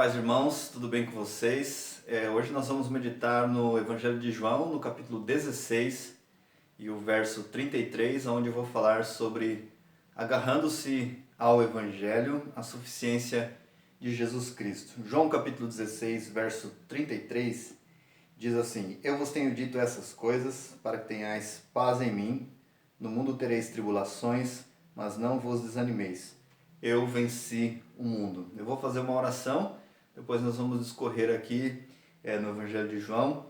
paz, irmãos, tudo bem com vocês? Hoje nós vamos meditar no Evangelho de João, no capítulo 16 e o verso 33, onde eu vou falar sobre agarrando-se ao Evangelho, a suficiência de Jesus Cristo. João capítulo 16, verso 33, diz assim: Eu vos tenho dito essas coisas para que tenhais paz em mim. No mundo tereis tribulações, mas não vos desanimeis. Eu venci o mundo. Eu vou fazer uma oração, depois nós vamos discorrer aqui no Evangelho de João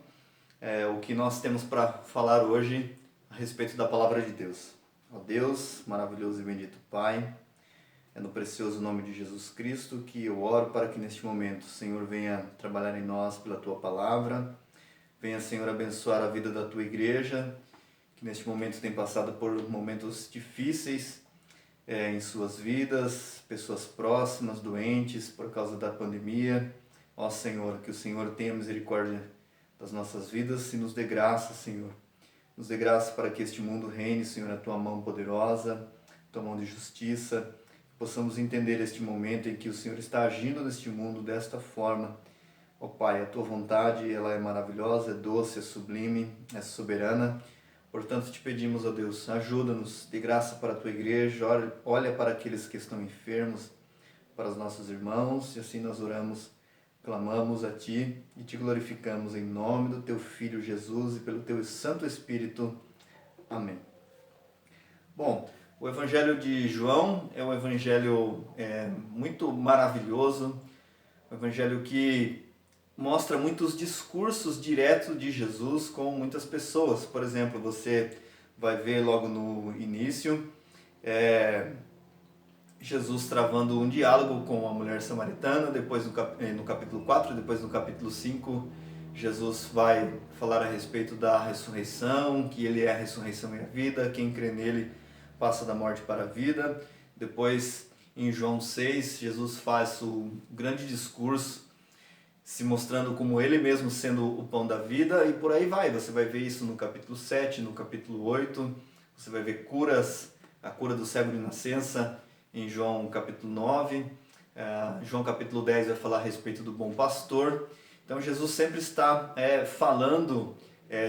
o que nós temos para falar hoje a respeito da Palavra de Deus. Ó Deus, maravilhoso e bendito Pai, é no precioso nome de Jesus Cristo que eu oro para que neste momento o Senhor venha trabalhar em nós pela Tua Palavra, venha, Senhor, abençoar a vida da Tua Igreja, que neste momento tem passado por momentos difíceis em suas vidas, pessoas próximas, doentes por causa da pandemia. Ó Senhor, que o Senhor tenha misericórdia das nossas vidas e nos dê graça, Senhor. Nos dê graça para que este mundo reine, Senhor, a Tua mão poderosa, Tua mão de justiça. Que possamos entender este momento em que o Senhor está agindo neste mundo desta forma. Ó Pai, a Tua vontade, ela é maravilhosa, é doce, é sublime, é soberana. Portanto, te pedimos, ó Deus, ajuda-nos, dê graça para a Tua igreja, olha para aqueles que estão enfermos, para os nossos irmãos, e assim nós oramos, clamamos a Ti e Te glorificamos em nome do Teu Filho Jesus e pelo Teu Santo Espírito. Amém. Bom, o Evangelho de João é um evangelho muito maravilhoso, um evangelho que mostra muitos discursos diretos de Jesus com muitas pessoas. Por exemplo, você vai ver logo no início Jesus travando um diálogo com a mulher samaritana, depois no capítulo 4, depois no capítulo 5, Jesus vai falar a respeito da ressurreição, que Ele é a ressurreição e a vida, quem crê nele passa da morte para a vida. Depois, em João 6, Jesus faz o grande discurso se mostrando como Ele mesmo sendo o pão da vida, e por aí vai. Você vai ver isso no capítulo 7, no capítulo 8, você vai ver a cura do cego de nascença em João capítulo 9, João capítulo 10 vai falar a respeito do bom pastor. Então Jesus sempre está falando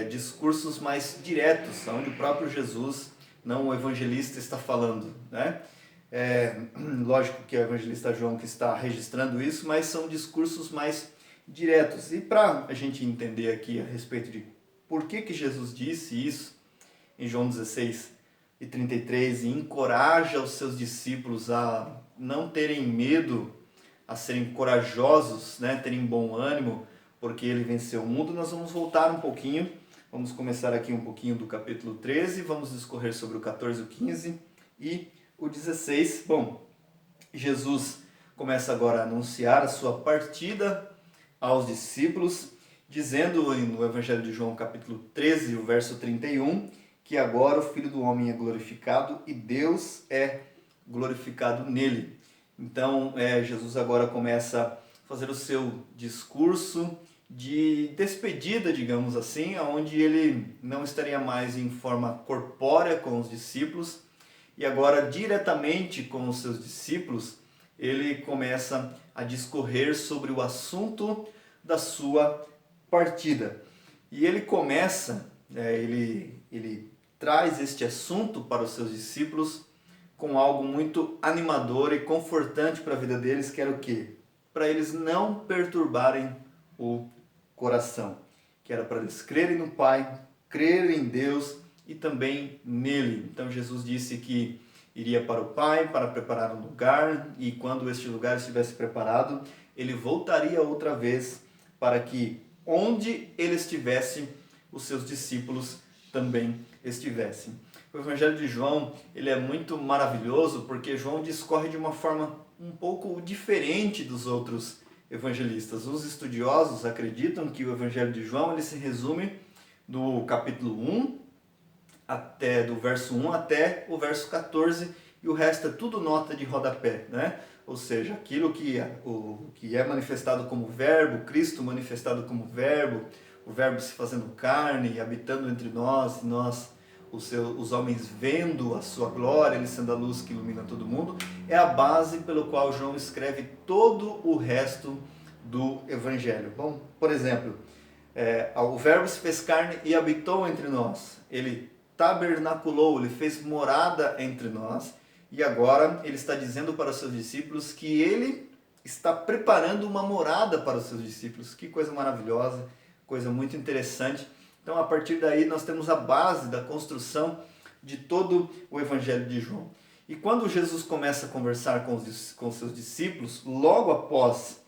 discursos mais diretos, onde o próprio Jesus, não o evangelista, está falando, né? Lógico que é o evangelista João que está registrando isso, mas são discursos mais diretos. E para a gente entender aqui a respeito de por que Jesus disse isso em João 16 e 33 e encoraja os seus discípulos a não terem medo, a serem corajosos, né, terem bom ânimo, porque Ele venceu o mundo, nós vamos voltar um pouquinho, vamos começar aqui um pouquinho do capítulo 13, vamos discorrer sobre o 14, o 15 e o 16. Bom, Jesus começa agora a anunciar a sua partida aos discípulos, dizendo no Evangelho de João, capítulo 13, o verso 31, que agora o Filho do Homem é glorificado e Deus é glorificado nele. Então, Jesus agora começa a fazer o seu discurso de despedida, digamos assim, onde ele não estaria mais em forma corpórea com os discípulos, e agora diretamente com os seus discípulos, ele começa a discorrer sobre o assunto da sua partida. E ele começa, ele traz este assunto para os seus discípulos com algo muito animador e confortante para a vida deles, que era o quê? Para eles não perturbarem o coração, que era para eles crerem no Pai, crerem em Deus e também nele. Então Jesus disse que iria para o Pai para preparar um lugar, e quando este lugar estivesse preparado, ele voltaria outra vez para que onde ele estivesse, os seus discípulos também estivessem. O Evangelho de João, ele é muito maravilhoso porque João discorre de uma forma um pouco diferente dos outros evangelistas. Os estudiosos acreditam que o Evangelho de João ele se resume do capítulo 1 do verso 1 até o verso 14, e o resto é tudo nota de rodapé, né? Ou seja, aquilo que é manifestado como verbo, Cristo manifestado como verbo, o verbo se fazendo carne, habitando entre nós, os homens vendo a sua glória, ele sendo a luz que ilumina todo mundo, é a base pelo qual João escreve todo o resto do Evangelho. Bom, por exemplo, o Verbo se fez carne e habitou entre nós. Ele tabernaculou, ele fez morada entre nós. E agora ele está dizendo para os seus discípulos que ele está preparando uma morada para os seus discípulos. Que coisa maravilhosa, coisa muito interessante. Então, a partir daí, nós temos a base da construção de todo o Evangelho de João. E quando Jesus começa a conversar com os seus discípulos, logo após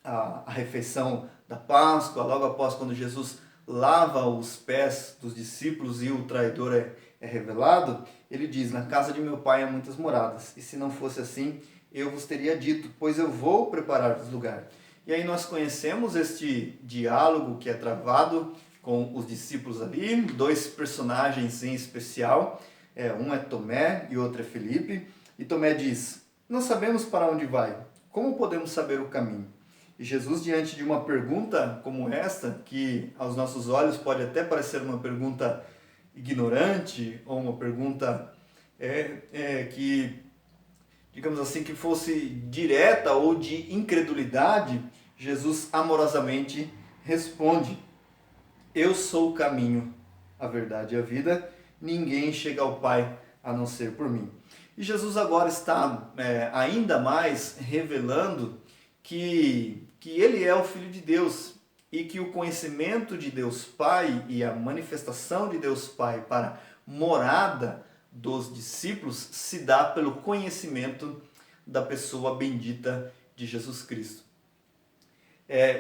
a refeição da Páscoa, logo após quando Jesus lava os pés dos discípulos e o traidor é revelado, ele diz: na casa de meu pai há muitas moradas, e se não fosse assim, eu vos teria dito, pois eu vou preparar-vos lugar. E aí nós conhecemos este diálogo que é travado com os discípulos ali, dois personagens em especial, um é Tomé e outro é Felipe, e Tomé diz: não sabemos para onde vai, como podemos saber o caminho? E Jesus, diante de uma pergunta como esta, que aos nossos olhos pode até parecer uma pergunta ignorante, ou uma pergunta que, digamos assim, que fosse direta ou de incredulidade, Jesus amorosamente responde: eu sou o caminho, a verdade e a vida, ninguém chega ao Pai a não ser por mim. E Jesus agora está ainda mais revelando que ele é o Filho de Deus e que o conhecimento de Deus Pai e a manifestação de Deus Pai para morada dos discípulos se dá pelo conhecimento da pessoa bendita de Jesus Cristo.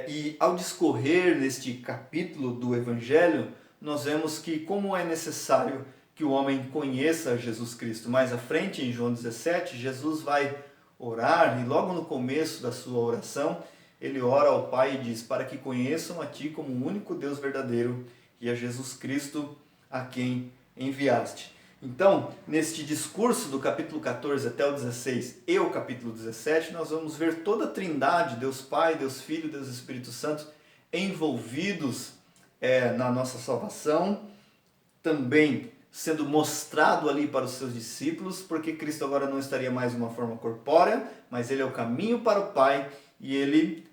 E ao discorrer neste capítulo do Evangelho, nós vemos que como é necessário que o homem conheça Jesus Cristo. Mais à frente, em João 17, Jesus vai orar e logo no começo da sua oração, ele ora ao Pai e diz: para que conheçam a Ti como o único Deus verdadeiro e a Jesus Cristo a quem enviaste. Então, neste discurso do capítulo 14 até o 16 e o capítulo 17, nós vamos ver toda a trindade, Deus Pai, Deus Filho, Deus Espírito Santo, envolvidos na nossa salvação, também sendo mostrado ali para os seus discípulos, porque Cristo agora não estaria mais em uma forma corpórea, mas Ele é o caminho para o Pai, e Ele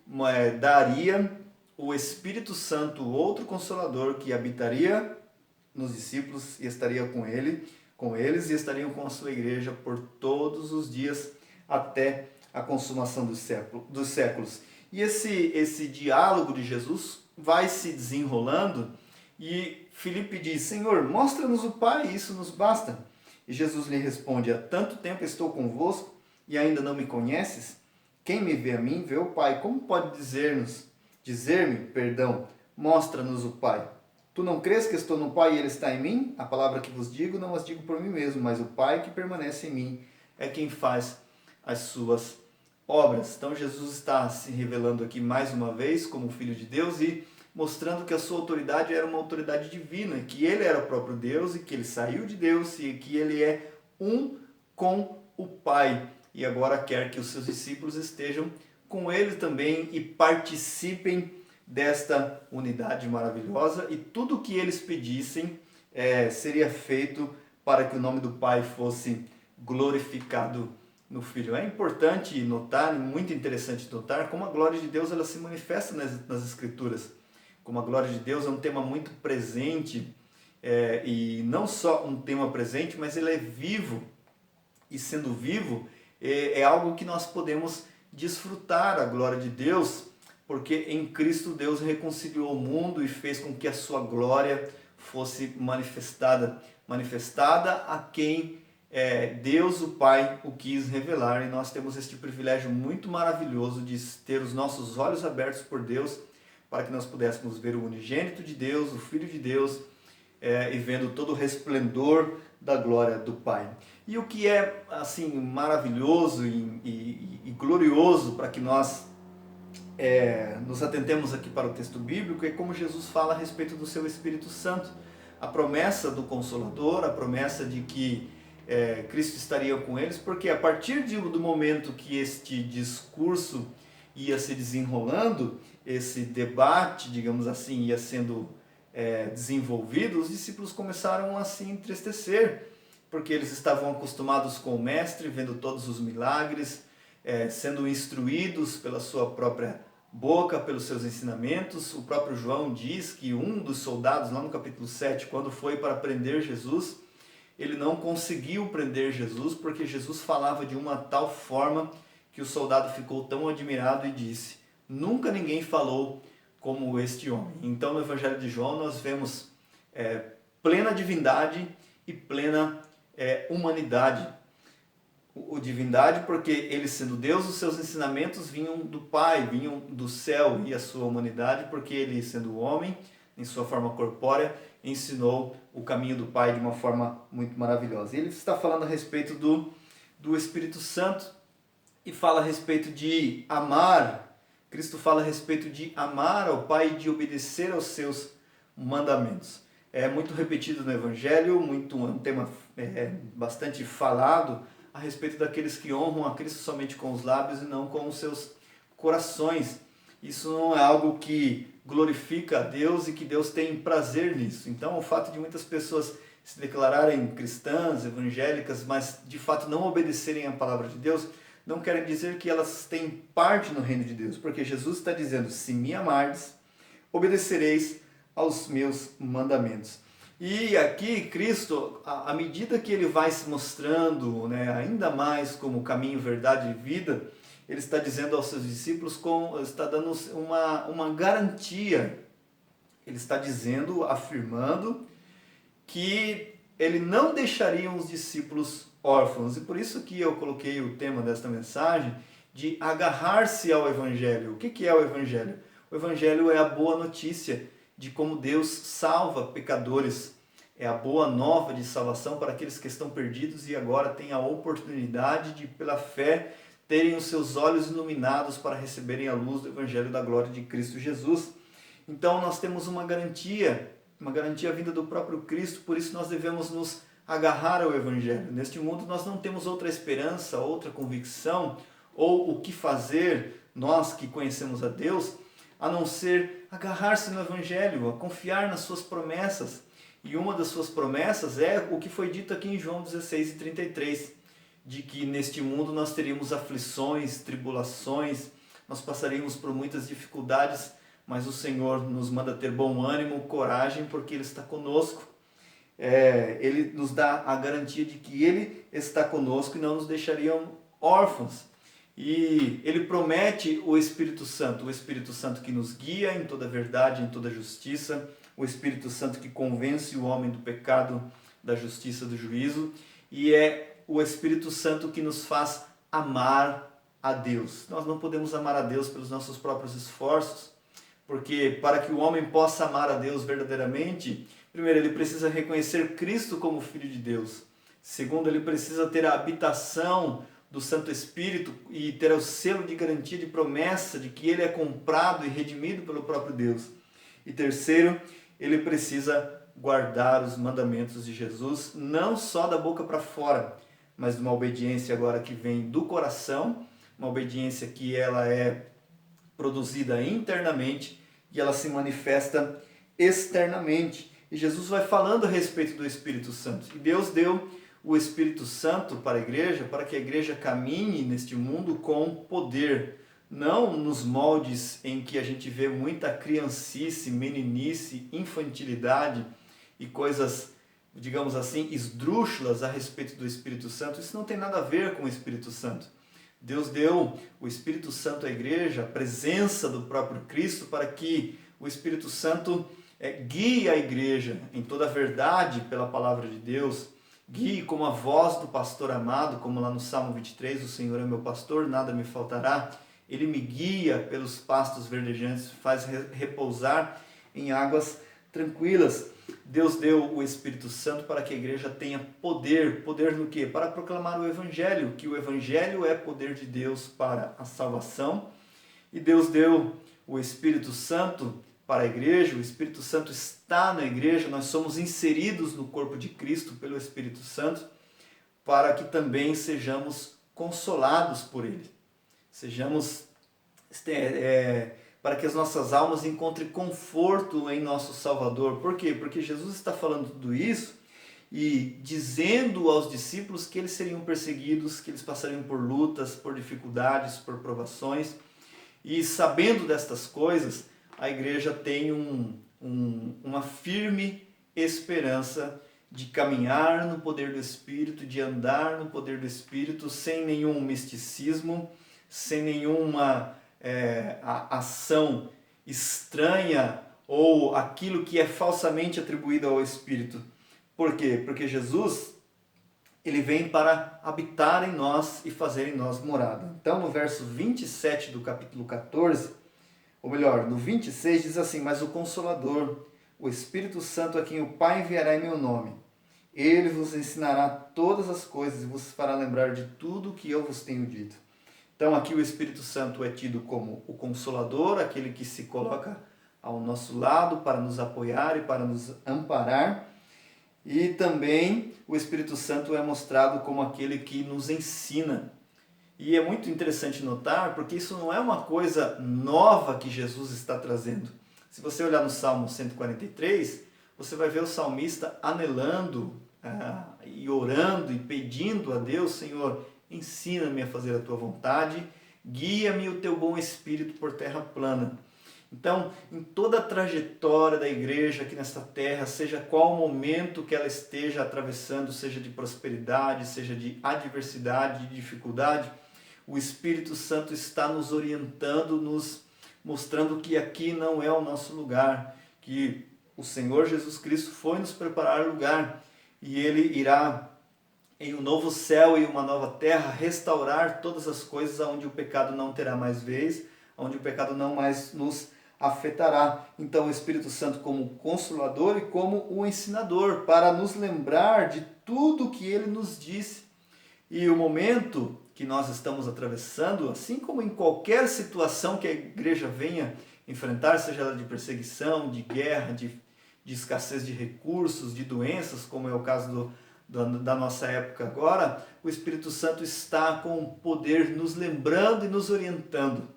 daria o Espírito Santo, outro Consolador, que habitaria nos discípulos e estaria com eles e estariam com a sua igreja por todos os dias até a consumação dos séculos. E esse diálogo de Jesus vai se desenrolando e Filipe diz: Senhor, mostra-nos o Pai, isso nos basta. E Jesus lhe responde: há tanto tempo estou convosco e ainda não me conheces? Quem me vê a mim, vê o Pai. Como pode dizer-me, mostra-nos o Pai? Tu não crês que estou no Pai e Ele está em mim? A palavra que vos digo, não as digo por mim mesmo, mas o Pai que permanece em mim é quem faz as suas obras. Então Jesus está se revelando aqui mais uma vez como Filho de Deus e mostrando que a sua autoridade era uma autoridade divina, que Ele era o próprio Deus e que Ele saiu de Deus e que Ele é um com o Pai. E agora quer que os seus discípulos estejam com Ele também e participem desta unidade maravilhosa, e tudo o que eles pedissem seria feito para que o nome do Pai fosse glorificado no Filho. É importante notar, muito interessante notar, como a glória de Deus ela se manifesta nas Escrituras. Como a glória de Deus é um tema muito presente, e não só um tema presente, mas ele é vivo, e sendo vivo, é algo que nós podemos desfrutar a glória de Deus, porque em Cristo Deus reconciliou o mundo e fez com que a sua glória fosse manifestada a quem Deus o Pai o quis revelar. E nós temos este privilégio muito maravilhoso de ter os nossos olhos abertos por Deus, para que nós pudéssemos ver o unigênito de Deus, o Filho de Deus, e vendo todo o resplendor da glória do Pai. E o que é assim maravilhoso e glorioso para que nós nos atentemos aqui para o texto bíblico é como Jesus fala a respeito do seu Espírito Santo, a promessa do Consolador, a promessa de que Cristo estaria com eles, porque a partir do momento que este discurso ia se desenrolando, esse debate, digamos assim, ia sendo desenvolvido, os discípulos começaram a se entristecer, porque eles estavam acostumados com o Mestre, vendo todos os milagres, sendo instruídos pela sua própria boca, pelos seus ensinamentos. O próprio João diz que um dos soldados, lá no capítulo 7, quando foi para prender Jesus, ele não conseguiu prender Jesus, porque Jesus falava de uma tal forma que o soldado ficou tão admirado e disse: nunca ninguém falou como este homem. Então, no Evangelho de João, nós vemos plena divindade e plena humanidade. O divindade, porque ele sendo Deus, os seus ensinamentos vinham do Pai, vinham do céu, e a sua humanidade, porque ele sendo homem, em sua forma corpórea, ensinou o caminho do Pai de uma forma muito maravilhosa. Ele está falando a respeito do Espírito Santo e fala a respeito de amar. Cristo fala a respeito de amar ao Pai e de obedecer aos seus mandamentos. É muito repetido no Evangelho, um tema bastante falado a respeito daqueles que honram a Cristo somente com os lábios e não com os seus corações. Isso não é algo que glorifica a Deus e que Deus tem prazer nisso. Então, o fato de muitas pessoas se declararem cristãs, evangélicas, mas de fato não obedecerem à palavra de Deus, não querem dizer que elas têm parte no reino de Deus, porque Jesus está dizendo: se me amardes, obedecereis aos meus mandamentos. E aqui Cristo, à medida que ele vai se mostrando, ainda mais como caminho, verdade e vida, ele está dizendo aos seus discípulos, está dando uma garantia. Ele está dizendo, afirmando que ele não deixaria os discípulos órfãos. E por isso que eu coloquei o tema desta mensagem de agarrar-se ao Evangelho. O que é o Evangelho? O Evangelho é a boa notícia de como Deus salva pecadores. É a boa nova de salvação para aqueles que estão perdidos e agora têm a oportunidade de, pela fé, terem os seus olhos iluminados para receberem a luz do Evangelho da glória de Cristo Jesus. Então nós temos uma garantia vinda do próprio Cristo, por isso nós devemos nos agarrar ao Evangelho. Neste mundo nós não temos outra esperança, outra convicção, ou o que fazer, nós que conhecemos a Deus, a não ser agarrar-se no Evangelho, a confiar nas suas promessas. E uma das suas promessas é o que foi dito aqui em João 16:33, de que neste mundo nós teríamos aflições, tribulações, nós passaríamos por muitas dificuldades, mas o Senhor nos manda ter bom ânimo, coragem, porque Ele está conosco. Ele nos dá a garantia de que Ele está conosco e não nos deixaria órfãos. E Ele promete o Espírito Santo que nos guia em toda verdade, em toda justiça, o Espírito Santo que convence o homem do pecado, da justiça, do juízo, e é o Espírito Santo que nos faz amar a Deus. Nós não podemos amar a Deus pelos nossos próprios esforços, porque para que o homem possa amar a Deus verdadeiramente, primeiro, ele precisa reconhecer Cristo como Filho de Deus. Segundo, ele precisa ter a habitação do Santo Espírito e ter o selo de garantia, de promessa de que ele é comprado e redimido pelo próprio Deus. E terceiro, ele precisa guardar os mandamentos de Jesus, não só da boca para fora, mas de uma obediência agora que vem do coração, uma obediência que ela é produzida internamente e ela se manifesta externamente. E Jesus vai falando a respeito do Espírito Santo. E Deus deu o Espírito Santo para a igreja, para que a igreja caminhe neste mundo com poder, não nos moldes em que a gente vê muita criancice, meninice, infantilidade e coisas, digamos assim, esdrúxulas a respeito do Espírito Santo. Isso não tem nada a ver com o Espírito Santo. Deus deu o Espírito Santo à igreja, a presença do próprio Cristo, para que o Espírito Santo guie a igreja em toda a verdade pela palavra de Deus, guie como a voz do pastor amado, como lá no Salmo 23, o Senhor é meu pastor, nada me faltará. Ele me guia pelos pastos verdejantes, faz repousar em águas tranquilas. Deus deu o Espírito Santo para que a igreja tenha poder. Poder no quê? Para proclamar o Evangelho, que o Evangelho é poder de Deus para a salvação. E Deus deu o Espírito Santo para a igreja, o Espírito Santo está na igreja, nós somos inseridos no corpo de Cristo pelo Espírito Santo, para que também sejamos consolados por Ele. Para que as nossas almas encontrem conforto em nosso Salvador. Por quê? Porque Jesus está falando tudo isso e dizendo aos discípulos que eles seriam perseguidos, que eles passariam por lutas, por dificuldades, por provações. E sabendo destas coisas, a igreja tem uma firme esperança de caminhar no poder do Espírito, de andar no poder do Espírito, sem nenhum misticismo, sem nenhuma ação estranha ou aquilo que é falsamente atribuído ao Espírito. Por quê? Porque Jesus, ele vem para habitar em nós e fazer em nós morada. Então, no verso 27 do capítulo 14, ou melhor, no 26 diz assim: mas o Consolador, o Espírito Santo, a quem o Pai enviará em meu nome, ele vos ensinará todas as coisas e vos fará lembrar de tudo o que eu vos tenho dito. Então aqui o Espírito Santo é tido como o Consolador, aquele que se coloca ao nosso lado para nos apoiar e para nos amparar. E também o Espírito Santo é mostrado como aquele que nos ensina. E é muito interessante notar, porque isso não é uma coisa nova que Jesus está trazendo. Se você olhar no Salmo 143, você vai ver o salmista anelando e orando e pedindo a Deus: Senhor, ensina-me a fazer a tua vontade, guia-me o teu bom espírito por terra plana. Então, em toda a trajetória da igreja aqui nesta terra, seja qual momento que ela esteja atravessando, seja de prosperidade, seja de adversidade, de dificuldade, o Espírito Santo está nos orientando, nos mostrando que aqui não é o nosso lugar, que o Senhor Jesus Cristo foi nos preparar lugar e Ele irá, em um novo céu e uma nova terra, restaurar todas as coisas onde o pecado não terá mais vez, onde o pecado não mais nos afetará. Então o Espírito Santo como Consolador e como o ensinador, para nos lembrar de tudo que Ele nos disse. E o momento que nós estamos atravessando, assim como em qualquer situação que a igreja venha enfrentar, seja ela de perseguição, de guerra, de escassez de recursos, de doenças, como é o caso da nossa época agora, o Espírito Santo está com o poder nos lembrando e nos orientando.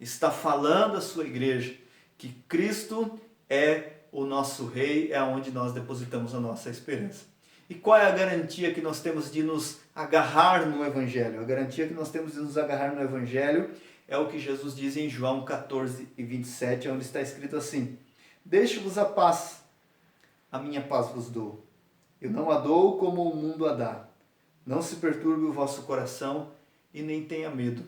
Está falando à sua igreja que Cristo é o nosso Rei, é onde nós depositamos a nossa esperança. E qual é a garantia que nós temos de nos agarrar no Evangelho? A garantia que nós temos de nos agarrar no Evangelho é o que Jesus diz em João 14 e 27, onde está escrito assim: deixo-vos a paz, a minha paz vos dou. Eu não a dou como o mundo a dá. Não se perturbe o vosso coração e nem tenha medo.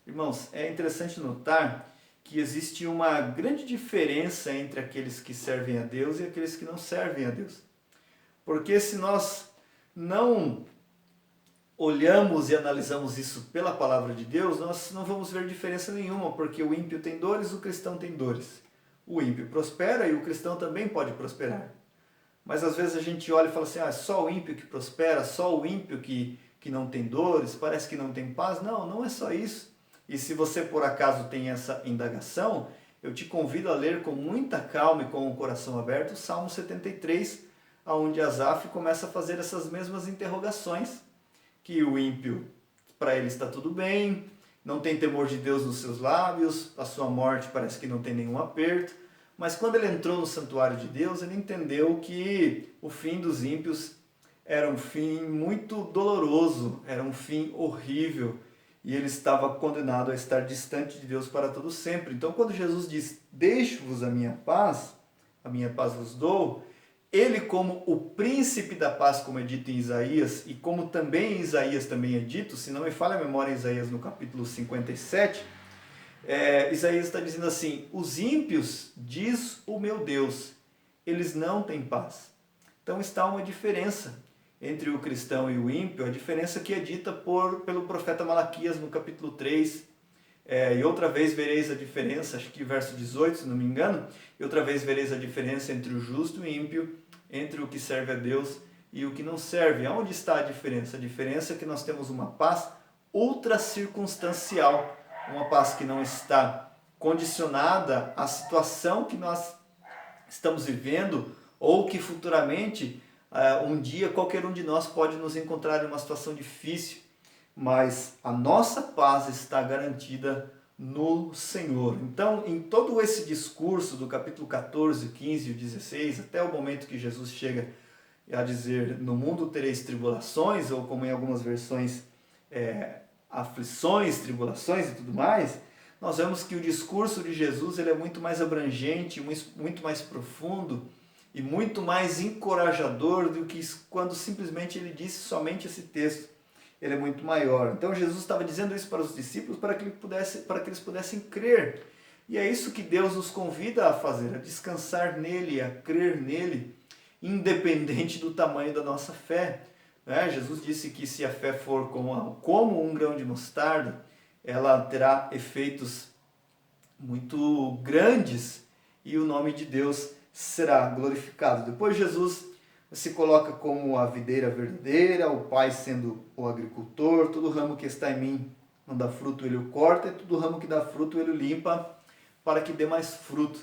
Irmãos, é interessante notar que existe uma grande diferença entre aqueles que servem a Deus e aqueles que não servem a Deus. Porque se nós não olhamos e analisamos isso pela palavra de Deus, nós não vamos ver diferença nenhuma, porque o ímpio tem dores, o cristão tem dores. O ímpio prospera e o cristão também pode prosperar. Mas às vezes a gente olha e fala assim: só o ímpio que prospera, só o ímpio que não tem dores, parece que não tem paz. Não, não é só isso. E se você por acaso tem essa indagação, eu te convido a ler com muita calma e com o coração aberto o Salmo 73, onde Asaf começa a fazer essas mesmas interrogações, que o ímpio, para ele está tudo bem, não tem temor de Deus nos seus lábios, a sua morte parece que não tem nenhum aperto, mas quando ele entrou no santuário de Deus, ele entendeu que o fim dos ímpios era um fim muito doloroso, era um fim horrível, e ele estava condenado a estar distante de Deus para todo sempre. Então quando Jesus diz: deixo-vos a minha paz vos dou, ele, como o príncipe da paz, como é dito em Isaías, e como também em Isaías também é dito, se não me falha a memória, em Isaías no capítulo 57, Isaías está dizendo assim: os ímpios, diz o meu Deus, eles não têm paz. Então está uma diferença entre o cristão e o ímpio, a diferença que é dita pelo profeta Malaquias no capítulo 3, e outra vez vereis a diferença, acho que verso 18, se não me engano, e outra vez vereis a diferença entre o justo e o ímpio, entre o que serve a Deus e o que não serve. Onde está a diferença? A diferença é que nós temos uma paz ultra circunstancial, uma paz que não está condicionada à situação que nós estamos vivendo, ou que futuramente, um dia, qualquer um de nós pode nos encontrar em uma situação difícil, mas a nossa paz está garantida no Senhor. Então, em todo esse discurso do capítulo 14, 15 e 16, até o momento que Jesus chega a dizer, no mundo tereis tribulações, ou como em algumas versões, aflições, tribulações e tudo mais, nós vemos que o discurso de Jesus ele é muito mais abrangente, muito mais profundo e muito mais encorajador do que quando simplesmente ele disse somente esse texto. Ele é muito maior. Então Jesus estava dizendo isso para os discípulos para que eles pudessem crer. E é isso que Deus nos convida a fazer, a descansar nele, a crer nele, independente do tamanho da nossa fé. Jesus disse que se a fé for como um grão de mostarda, ela terá efeitos muito grandes e o nome de Deus será glorificado. Depois Jesus se coloca como a videira verdadeira, o Pai sendo o agricultor, todo ramo que está em mim não dá fruto, ele o corta, e todo ramo que dá fruto, ele o limpa, para que dê mais fruto.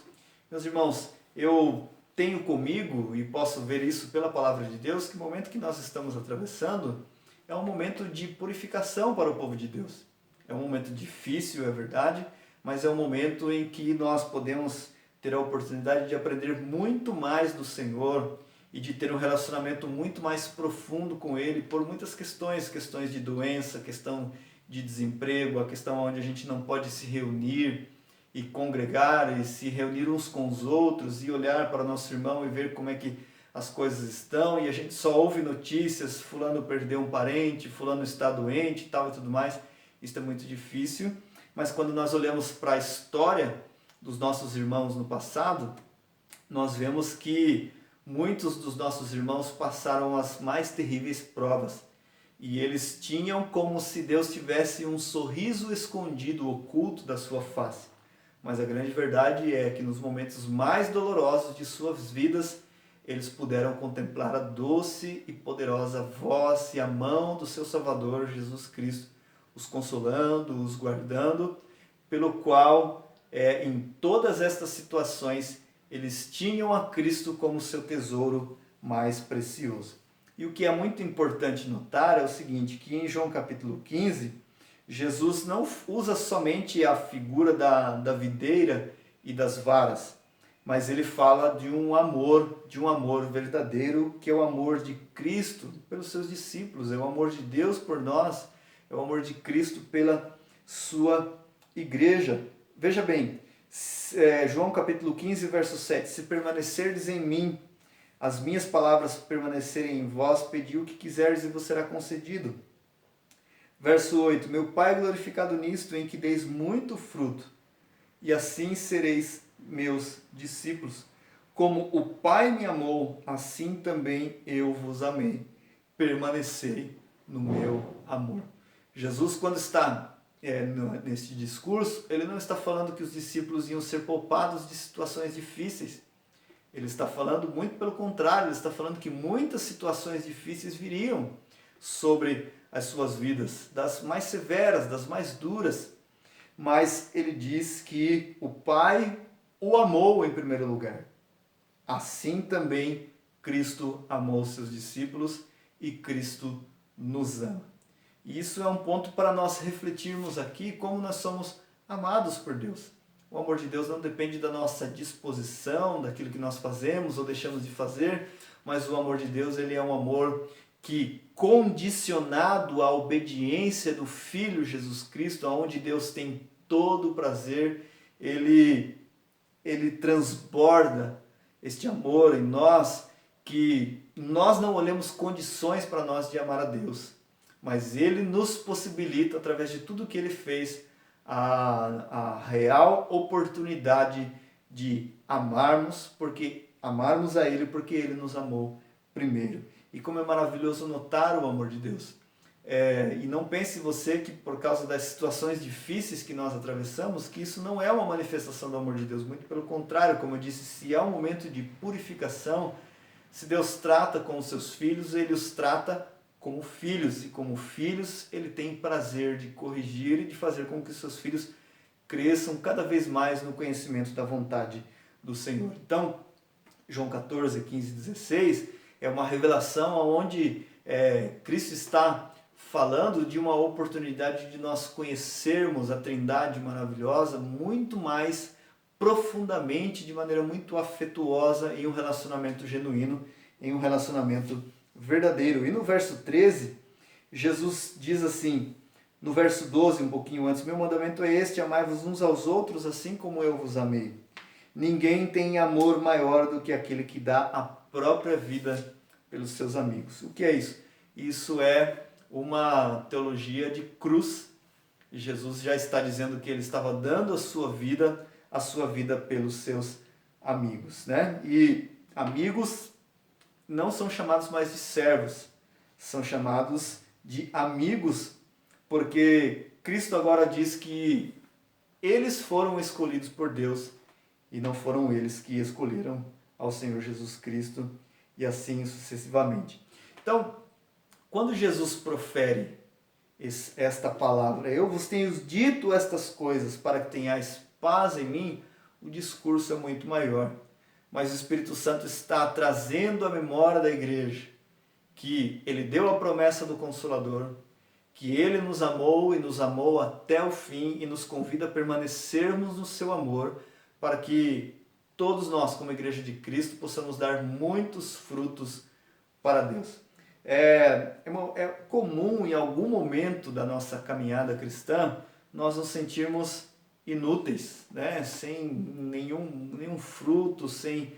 Meus irmãos, eu tenho comigo, e posso ver isso pela palavra de Deus, que o momento que nós estamos atravessando é um momento de purificação para o povo de Deus. É um momento difícil, é verdade, mas é um momento em que nós podemos ter a oportunidade de aprender muito mais do Senhor e de ter um relacionamento muito mais profundo com Ele por muitas questões de doença, questão de desemprego, a questão onde a gente não pode se reunir e congregar e se reunir uns com os outros e olhar para o nosso irmão e ver como é que as coisas estão, e a gente só ouve notícias, fulano perdeu um parente, fulano está doente e tal e tudo mais. Isso é muito difícil, mas quando nós olhamos para a história dos nossos irmãos no passado, nós vemos que muitos dos nossos irmãos passaram as mais terríveis provas. E eles tinham como se Deus tivesse um sorriso escondido, oculto da sua face. Mas a grande verdade é que nos momentos mais dolorosos de suas vidas, eles puderam contemplar a doce e poderosa voz e a mão do seu Salvador, Jesus Cristo, os consolando, os guardando, pelo qual, em todas estas situações, eles tinham a Cristo como seu tesouro mais precioso. E o que é muito importante notar é o seguinte, que em João capítulo 15, Jesus não usa somente a figura da videira e das varas, mas ele fala de um amor verdadeiro, que é o amor de Cristo pelos seus discípulos, é o amor de Deus por nós, é o amor de Cristo pela sua igreja. Veja bem, João capítulo 15, verso 7, se permanecerdes em mim, as minhas palavras permanecerem em vós, pedi o que quiseres e vos será concedido. Verso 8, meu Pai é glorificado nisto, em que deis muito fruto, e assim sereis meus discípulos. Como o Pai me amou, assim também eu vos amei. Permanecei no meu amor. Jesus, quando está neste discurso, ele não está falando que os discípulos iam ser poupados de situações difíceis. Ele está falando muito pelo contrário, ele está falando que muitas situações difíceis viriam sobre as suas vidas, das mais severas, das mais duras. Mas ele diz que o Pai o amou em primeiro lugar. Assim também Cristo amou seus discípulos e Cristo nos ama. E isso é um ponto para nós refletirmos aqui como nós somos amados por Deus. O amor de Deus não depende da nossa disposição, daquilo que nós fazemos ou deixamos de fazer, mas o amor de Deus ele é um amor que, condicionado à obediência do Filho Jesus Cristo, aonde Deus tem todo o prazer, ele transborda este amor em nós, que nós não olhamos condições para nós de amar a Deus, mas ele nos possibilita, através de tudo que ele fez, a real oportunidade de amarmos a ele, porque ele nos amou primeiro. E como é maravilhoso notar o amor de Deus. E não pense você que por causa das situações difíceis que nós atravessamos, que isso não é uma manifestação do amor de Deus. Muito pelo contrário, como eu disse, se há um momento de purificação, se Deus trata com os seus filhos, ele os trata como filhos. E como filhos, ele tem prazer de corrigir e de fazer com que os seus filhos cresçam cada vez mais no conhecimento da vontade do Senhor. Então, João 14, 15 e 16 é uma revelação onde Cristo está falando de uma oportunidade de nós conhecermos a Trindade maravilhosa muito mais profundamente, de maneira muito afetuosa, em um relacionamento genuíno. em um relacionamento verdadeiro. E no verso 13, Jesus diz assim, no verso 12, um pouquinho antes, meu mandamento é este, amai-vos uns aos outros, assim como eu vos amei. Ninguém tem amor maior do que aquele que dá a própria vida pelos seus amigos. O que é isso? Isso é uma teologia de cruz. Jesus já está dizendo que ele estava dando a sua vida pelos seus amigos, né? E amigos não são chamados mais de servos, são chamados de amigos, porque Cristo agora diz que eles foram escolhidos por Deus e não foram eles que escolheram ao Senhor Jesus Cristo e assim sucessivamente. Então, quando Jesus profere esta palavra, eu vos tenho dito estas coisas para que tenhais paz em mim, o discurso é muito maior. Mas o Espírito Santo está trazendo à memória da igreja que ele deu a promessa do Consolador, que ele nos amou e nos amou até o fim e nos convida a permanecermos no seu amor para que todos nós, como Igreja de Cristo, possamos dar muitos frutos para Deus. É comum em algum momento da nossa caminhada cristã nós nos sentirmos inúteis, né? Sem nenhum fruto, sem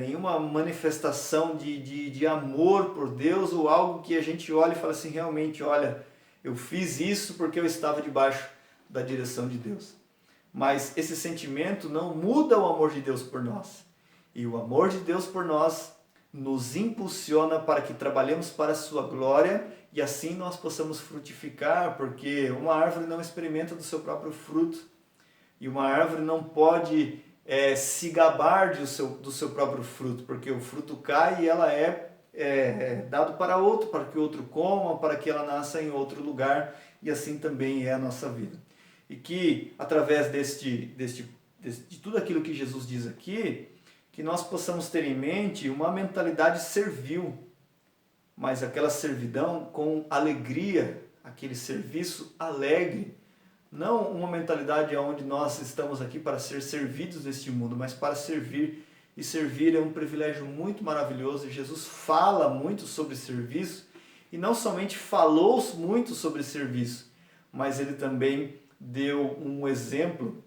nenhuma manifestação de amor por Deus, ou algo que a gente olha e fala assim, realmente, olha, eu fiz isso porque eu estava debaixo da direção de Deus. Mas esse sentimento não muda o amor de Deus por nós. E o amor de Deus por nós nos impulsiona para que trabalhemos para a sua glória e assim nós possamos frutificar, porque uma árvore não experimenta do seu próprio fruto e uma árvore não pode se gabar do seu próprio fruto, porque o fruto cai e ela é dado para outro, para que outro coma, para que ela nasça em outro lugar, e assim também é a nossa vida. E que através de tudo aquilo que Jesus diz aqui, que nós possamos ter em mente uma mentalidade servil, mas aquela servidão com alegria, aquele serviço alegre, não uma mentalidade onde nós estamos aqui para ser servidos neste mundo, mas para servir, e servir é um privilégio muito maravilhoso, e Jesus fala muito sobre serviço, e não somente falou muito sobre serviço, mas ele também deu um exemplo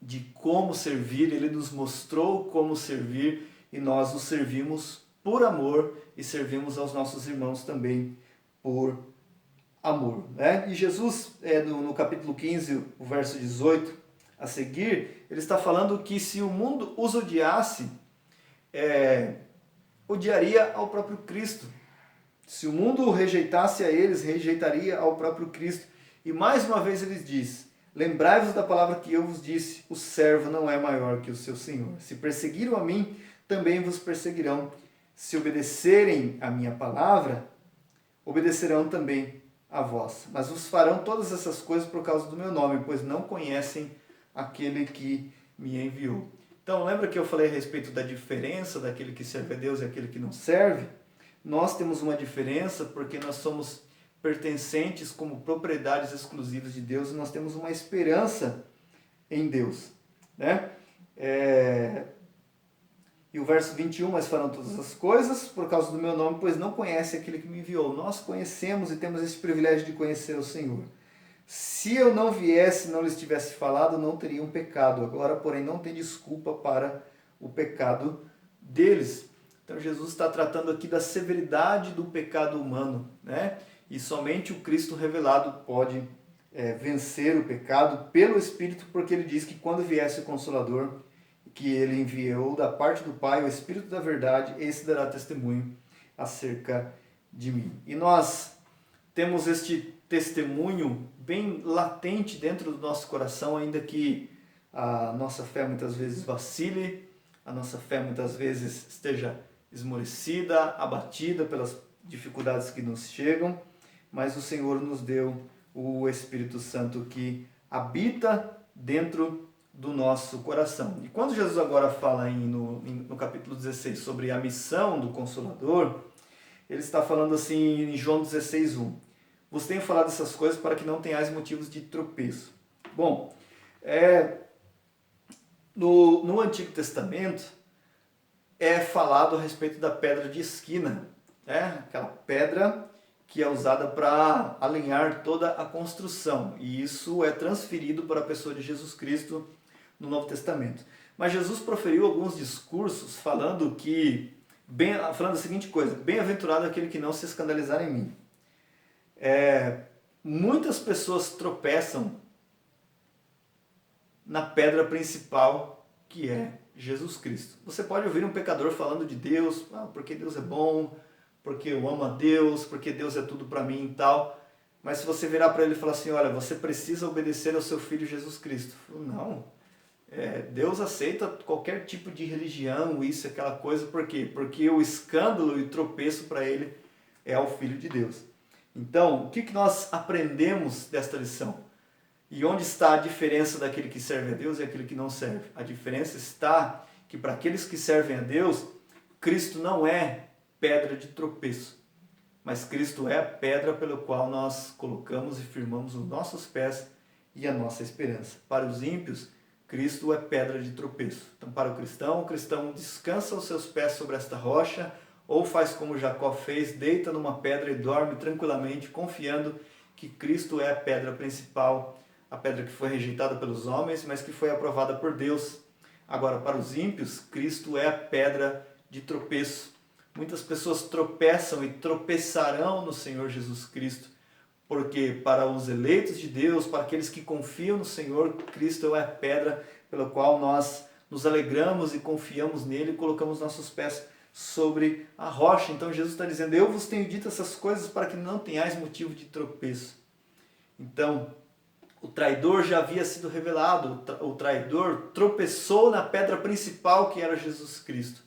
de como servir, ele nos mostrou como servir e nós nos servimos por amor e servimos aos nossos irmãos também por amor, né? E Jesus, no capítulo 15, o verso 18 a seguir, ele está falando que se o mundo os odiasse, odiaria ao próprio Cristo. Se o mundo o rejeitasse a eles, rejeitaria ao próprio Cristo. E mais uma vez ele diz, lembrai-vos da palavra que eu vos disse, o servo não é maior que o seu senhor. Se perseguiram a mim, também vos perseguirão. Se obedecerem a minha palavra, obedecerão também a vós. Mas vos farão todas essas coisas por causa do meu nome, pois não conhecem aquele que me enviou. Então, lembra que eu falei a respeito da diferença daquele que serve a Deus e aquele que não serve? Nós temos uma diferença porque nós somos pertencentes como propriedades exclusivas de Deus e nós temos uma esperança em Deus, né? E o verso 21, mas farão todas as coisas por causa do meu nome, pois não conhece aquele que me enviou. Nós conhecemos e temos esse privilégio de conhecer o Senhor. Se eu não viesse, não lhes tivesse falado, não teria um pecado. Agora, porém, não tem desculpa para o pecado deles. Então, Jesus está tratando aqui da severidade do pecado humano, né? E somente o Cristo revelado pode vencer o pecado pelo Espírito, porque ele diz que quando viesse o Consolador, que ele enviou da parte do Pai, o Espírito da verdade, esse dará testemunho acerca de mim. E nós temos este testemunho bem latente dentro do nosso coração, ainda que a nossa fé muitas vezes vacile, a nossa fé muitas vezes esteja esmorecida, abatida pelas dificuldades que nos chegam, mas o Senhor nos deu o Espírito Santo que habita dentro do nosso coração. E quando Jesus agora fala no capítulo 16 sobre a missão do Consolador, ele está falando assim em João 16:1. Vos tenho falado essas coisas para que não tenhais motivos de tropeço. Bom, no Antigo Testamento, é falado a respeito da pedra de esquina, né? Aquela pedra que é usada para alinhar toda a construção. E isso é transferido para a pessoa de Jesus Cristo no Novo Testamento. Mas Jesus proferiu alguns discursos falando falando a seguinte coisa: bem-aventurado aquele que não se escandalizar em mim. Muitas pessoas tropeçam na pedra principal, que é Jesus Cristo. Você pode ouvir um pecador falando de Deus, porque Deus é bom, porque eu amo a Deus, porque Deus é tudo para mim e tal. Mas se você virar para ele e falar assim, olha, você precisa obedecer ao seu Filho Jesus Cristo. Não, Deus aceita qualquer tipo de religião, isso e aquela coisa, por quê? Porque o escândalo e o tropeço para ele é o Filho de Deus. Então, o que nós aprendemos desta lição? E onde está a diferença daquele que serve a Deus e aquele que não serve? A diferença está que para aqueles que servem a Deus, Cristo não é pedra de tropeço, mas Cristo é a pedra pela qual nós colocamos e firmamos os nossos pés e a nossa esperança. Para os ímpios, Cristo é pedra de tropeço. Então, para o cristão descansa os seus pés sobre esta rocha, ou faz como Jacó fez, deita numa pedra e dorme tranquilamente, confiando que Cristo é a pedra principal, a pedra que foi rejeitada pelos homens, mas que foi aprovada por Deus. Agora, para os ímpios, Cristo é a pedra de tropeço. Muitas pessoas tropeçam e tropeçarão no Senhor Jesus Cristo, porque para os eleitos de Deus, para aqueles que confiam no Senhor, Cristo é a pedra pela qual nós nos alegramos e confiamos nele e colocamos nossos pés sobre a rocha. Então Jesus está dizendo, eu vos tenho dito essas coisas para que não tenhais motivo de tropeço. Então, o traidor já havia sido revelado, o traidor tropeçou na pedra principal que era Jesus Cristo.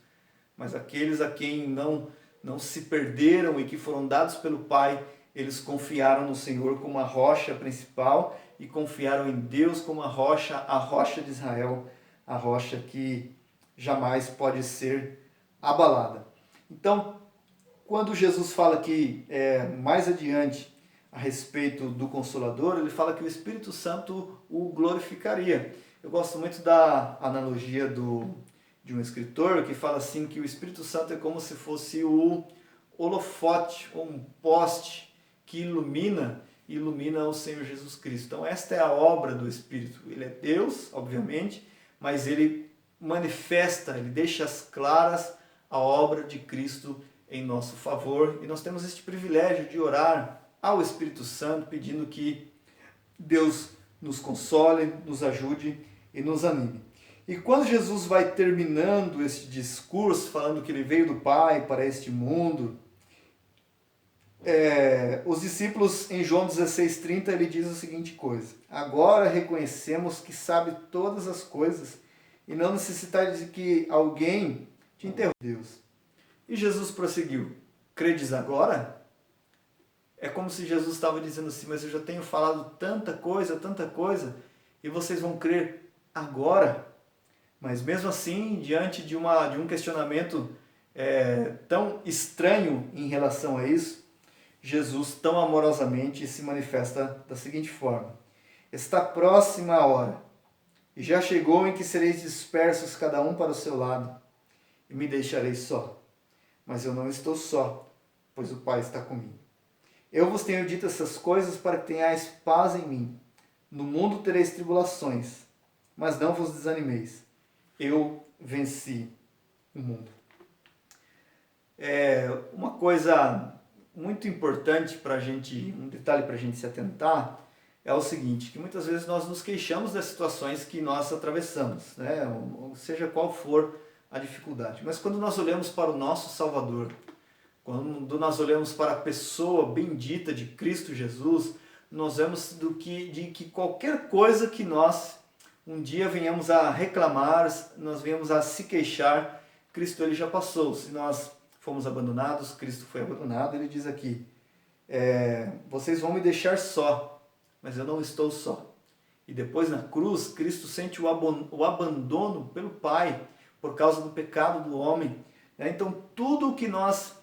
Mas aqueles a quem não se perderam e que foram dados pelo Pai, eles confiaram no Senhor como a rocha principal e confiaram em Deus como a rocha de Israel, a rocha que jamais pode ser abalada. Então, quando Jesus fala aqui mais adiante a respeito do Consolador, ele fala que o Espírito Santo o glorificaria. Eu gosto muito da analogia de um escritor que fala assim que o Espírito Santo é como se fosse o holofote, ou um poste que ilumina o Senhor Jesus Cristo. Então esta é a obra do Espírito. Ele é Deus, obviamente, mas ele manifesta, ele deixa as claras a obra de Cristo em nosso favor. E nós temos este privilégio de orar ao Espírito Santo, pedindo que Deus nos console, nos ajude e nos anime. E quando Jesus vai terminando esse discurso, falando que ele veio do Pai para este mundo, os discípulos, em João 16,30, ele diz a seguinte coisa: agora reconhecemos que sabe todas as coisas e não necessitar de que alguém te interrompa. Deus. E Jesus prosseguiu: credes agora? É como se Jesus estava dizendo assim, mas eu já tenho falado tanta coisa, e vocês vão crer agora? Mas mesmo assim, diante de um questionamento tão estranho em relação a isso, Jesus tão amorosamente se manifesta da seguinte forma: está próxima a hora, e já chegou em que sereis dispersos cada um para o seu lado, e me deixareis só. Mas eu não estou só, pois o Pai está comigo. Eu vos tenho dito essas coisas para que tenhais paz em mim. No mundo tereis tribulações, mas não vos desanimeis. Eu venci o mundo. Uma coisa muito importante para a gente, um detalhe para a gente se atentar, é o seguinte, que muitas vezes nós nos queixamos das situações que nós atravessamos, né? Ou seja qual for a dificuldade. Mas quando nós olhamos para o nosso Salvador, quando nós olhamos para a pessoa bendita de Cristo Jesus, nós vemos de que qualquer coisa que nós um dia venhamos a reclamar, nós venhamos a se queixar, Cristo ele já passou. Se nós fomos abandonados, Cristo foi abandonado. Ele diz aqui, vocês vão me deixar só, mas eu não estou só. E depois na cruz, Cristo sente o abandono pelo Pai, por causa do pecado do homem. Então tudo o que nós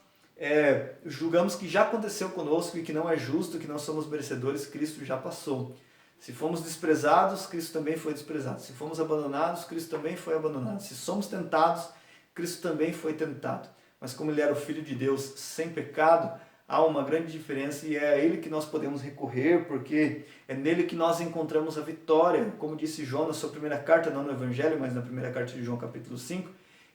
julgamos que já aconteceu conosco e que não é justo, que nós somos merecedores, Cristo já passou. Se fomos desprezados, Cristo também foi desprezado. Se fomos abandonados, Cristo também foi abandonado. Se somos tentados, Cristo também foi tentado, mas como ele era o Filho de Deus sem pecado, há uma grande diferença e é a ele que nós podemos recorrer, porque é nele que nós encontramos a vitória, como disse João na sua primeira carta, não no Evangelho, mas na primeira carta de João capítulo 5,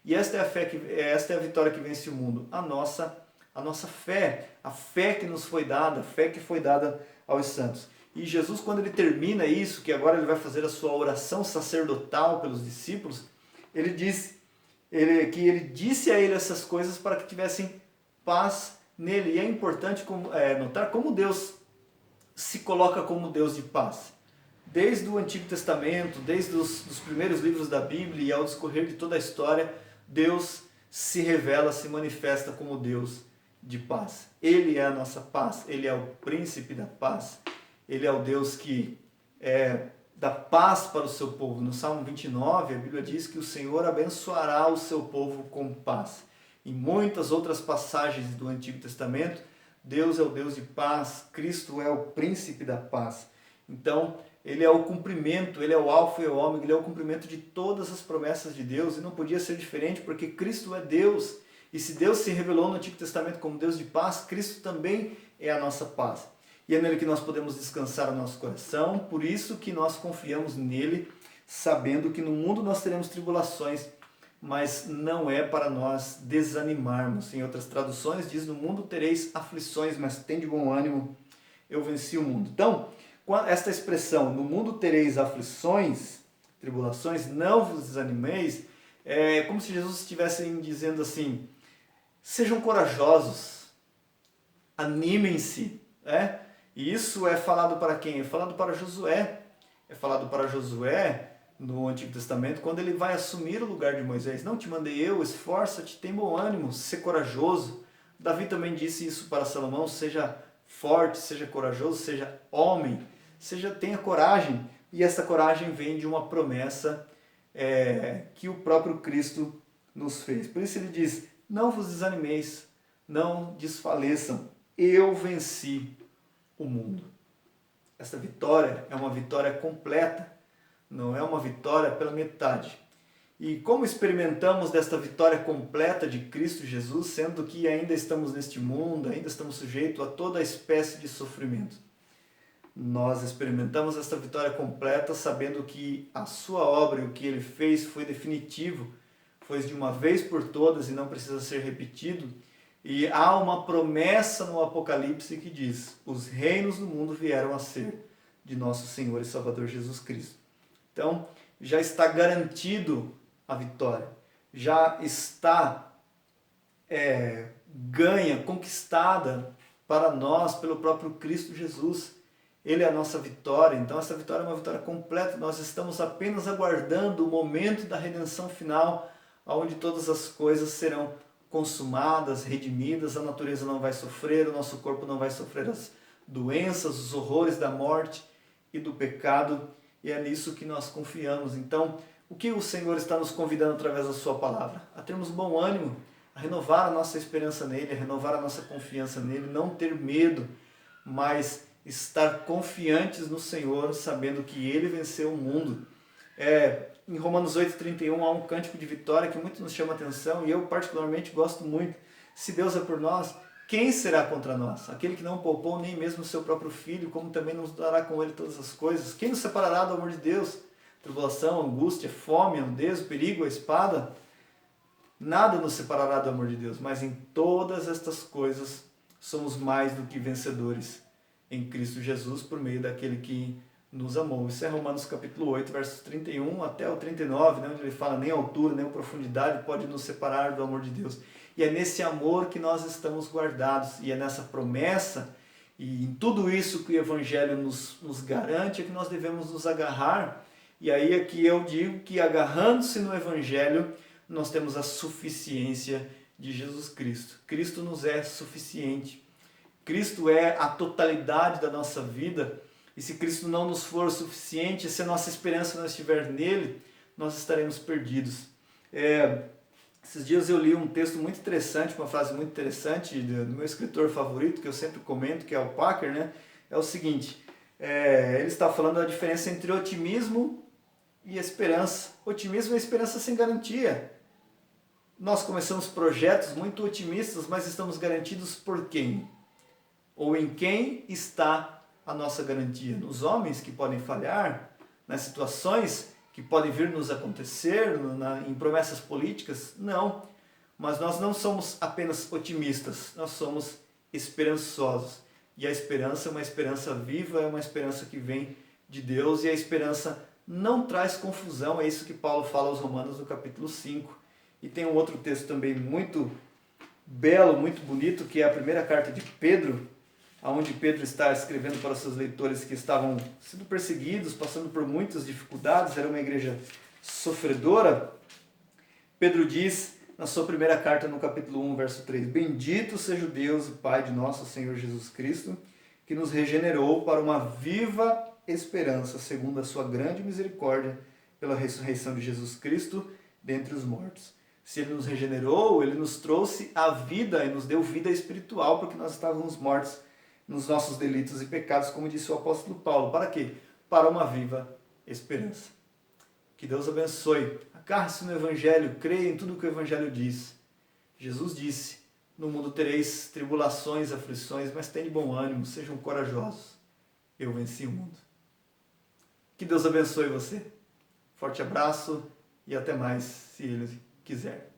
e esta é a vitória que vence o mundo, a nossa fé, a fé que nos foi dada, a fé que foi dada aos santos. E Jesus, quando ele termina isso, que agora ele vai fazer a sua oração sacerdotal pelos discípulos, ele disse que ele disse a ele essas coisas para que tivessem paz nele. E é importante notar como Deus se coloca como Deus de paz. Desde o Antigo Testamento, desde os primeiros livros da Bíblia e ao discorrer de toda a história, Deus se revela, se manifesta como Deus de paz. Ele é a nossa paz, Ele é o príncipe da paz, Ele é o Deus que dá paz para o seu povo. No Salmo 29, a Bíblia diz que o Senhor abençoará o seu povo com paz. Em muitas outras passagens do Antigo Testamento, Deus é o Deus de paz, Cristo é o príncipe da paz. Então, Ele é o cumprimento, Ele é o alfa e o ômega, Ele é o cumprimento de todas as promessas de Deus, e não podia ser diferente porque Cristo é Deus. E se Deus se revelou no Antigo Testamento como Deus de paz, Cristo também é a nossa paz. E é nele que nós podemos descansar o nosso coração, por isso que nós confiamos nele, sabendo que no mundo nós teremos tribulações, mas não é para nós desanimarmos. Em outras traduções diz, no mundo tereis aflições, mas tem de bom ânimo, eu venci o mundo. Então, esta expressão, no mundo tereis aflições, tribulações, não vos desanimeis, é como se Jesus estivesse dizendo assim, sejam corajosos, animem-se, E isso é falado para quem? É falado para Josué. É falado para Josué no Antigo Testamento, quando ele vai assumir o lugar de Moisés. Não te mandei eu, esforça-te, tem bom ânimo, ser corajoso. Davi também disse isso para Salomão, seja forte, seja corajoso, seja homem, tenha coragem. E essa coragem vem de uma promessa que o próprio Cristo nos fez. Por isso ele diz, não vos desanimeis, não desfaleçam, eu venci o mundo. Essa vitória é uma vitória completa, não é uma vitória pela metade. E como experimentamos desta vitória completa de Cristo Jesus, sendo que ainda estamos neste mundo, ainda estamos sujeitos a toda espécie de sofrimento? Nós experimentamos esta vitória completa sabendo que a sua obra e o que ele fez foi definitivo, foi de uma vez por todas e não precisa ser repetido. E há uma promessa no Apocalipse que diz, os reinos do mundo vieram a ser de nosso Senhor e Salvador Jesus Cristo. Então, já está garantido a vitória, já está ganha, conquistada para nós pelo próprio Cristo Jesus. Ele é a nossa vitória, então essa vitória é uma vitória completa, nós estamos apenas aguardando o momento da redenção final, onde todas as coisas serão consumadas, redimidas, a natureza não vai sofrer, o nosso corpo não vai sofrer as doenças, os horrores da morte e do pecado, e é nisso que nós confiamos. Então, o que o Senhor está nos convidando através da sua palavra? A termos bom ânimo, a renovar a nossa esperança nele, a renovar a nossa confiança nele, não ter medo, mas estar confiantes no Senhor, sabendo que ele venceu o mundo. Em Romanos 8,31 há um cântico de vitória que muito nos chama a atenção e eu particularmente gosto muito. Se Deus é por nós, quem será contra nós? Aquele que não poupou nem mesmo o seu próprio filho, como também nos dará com ele todas as coisas. Quem nos separará do amor de Deus? Tribulação, angústia, fome, nudez, o perigo, a espada? Nada nos separará do amor de Deus, mas em todas estas coisas somos mais do que vencedores em Cristo Jesus por meio daquele que nos amou. Isso é Romanos capítulo 8, versos 31 até o 39, onde ele fala, nem a altura, nem a profundidade pode nos separar do amor de Deus. E é nesse amor que nós estamos guardados, e é nessa promessa, e em tudo isso que o Evangelho nos garante, é que nós devemos nos agarrar. E aí é que eu digo que agarrando-se no Evangelho, nós temos a suficiência de Jesus Cristo. Cristo nos é suficiente. Cristo é a totalidade da nossa vida, e se Cristo não nos for suficiente, se a nossa esperança não estiver nele, nós estaremos perdidos. Esses dias eu li um texto muito interessante, uma frase muito interessante do meu escritor favorito, que eu sempre comento, que é o Packer, é o seguinte, ele está falando da diferença entre otimismo e esperança. Otimismo é esperança sem garantia. Nós começamos projetos muito otimistas, mas estamos garantidos por quem? Ou em quem está a nossa garantia? Nos homens que podem falhar, nas situações que podem vir nos acontecer, em promessas políticas? Não. Mas nós não somos apenas otimistas, nós somos esperançosos. E a esperança é uma esperança viva, é uma esperança que vem de Deus, e a esperança não traz confusão. É isso que Paulo fala aos Romanos no capítulo 5. E tem um outro texto também muito belo, muito bonito, que é a primeira carta de Pedro, onde Pedro está escrevendo para os seus leitores que estavam sendo perseguidos, passando por muitas dificuldades, era uma igreja sofredora. Pedro diz, na sua primeira carta, no capítulo 1, verso 3, Bendito seja o Deus, o Pai de nosso Senhor Jesus Cristo, que nos regenerou para uma viva esperança, segundo a sua grande misericórdia, pela ressurreição de Jesus Cristo dentre os mortos. Se Ele nos regenerou, Ele nos trouxe a vida e nos deu vida espiritual, porque nós estávamos mortos nos nossos delitos e pecados, como disse o apóstolo Paulo. Para quê? Para uma viva esperança. Que Deus abençoe. Agarre-se no Evangelho, creia em tudo que o Evangelho diz. Jesus disse, no mundo tereis tribulações, aflições, mas tenham bom ânimo, sejam corajosos. Eu venci o mundo. Que Deus abençoe você. Forte abraço e até mais, se Ele quiser.